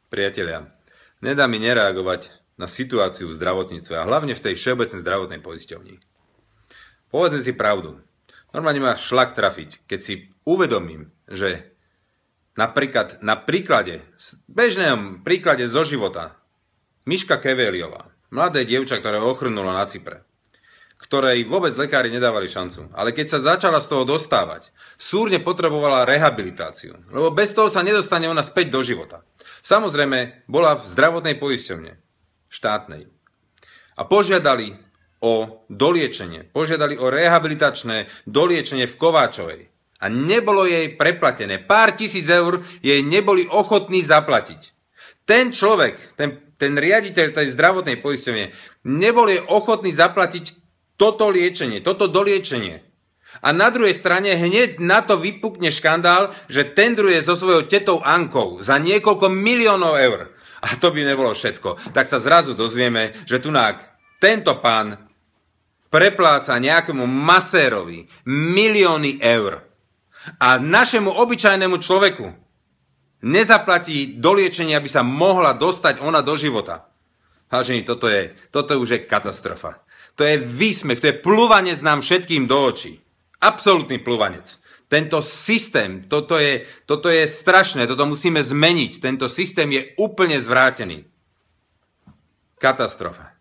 Priatelia, nedá mi nereagovať na situáciu v zdravotníctve a hlavne v tej všeobecnej zdravotnej poisťovni. Povedzme si pravdu. Normálne ma šlak trafiť, keď si uvedomím, že napríklad na bežnom príklade zo života, Miška Keveliová, mladé dievča, ktoré ochrnulo na Cypre, ktorej vôbec lekári nedávali šancu. Ale keď sa začala z toho dostávať, súrne potrebovala rehabilitáciu, lebo bez toho sa nedostane ona späť do života. Samozrejme, bola v zdravotnej poisťovne, štátnej. A požiadali o doliečenie, požiadali o rehabilitačné doliečenie v Kováčovej. A nebolo jej preplatené. Pár tisíc eur jej neboli ochotní zaplatiť. Ten človek, ten riaditeľ tej zdravotnej poisťovne, nebol jej ochotný zaplatiť toto liečenie, toto doliečenie. A na druhej strane hneď na to vypukne škandál, že tendruje so svojou tetou Ankou za niekoľko miliónov eur. A to by nebolo všetko. Tak sa zrazu dozvieme, že tento pán prepláca nejakému masérovi milióny eur. A našemu obyčajnému človeku nezaplatí doliečenie, aby sa mohla dostať ona do života. Vážení, toto už je katastrofa. To je výsmech, to je pľúvanec nám všetkým do očí. Absolútny pľúvanec. Tento systém, toto je strašné, toto musíme zmeniť. Tento systém je úplne zvrátený. Katastrofa.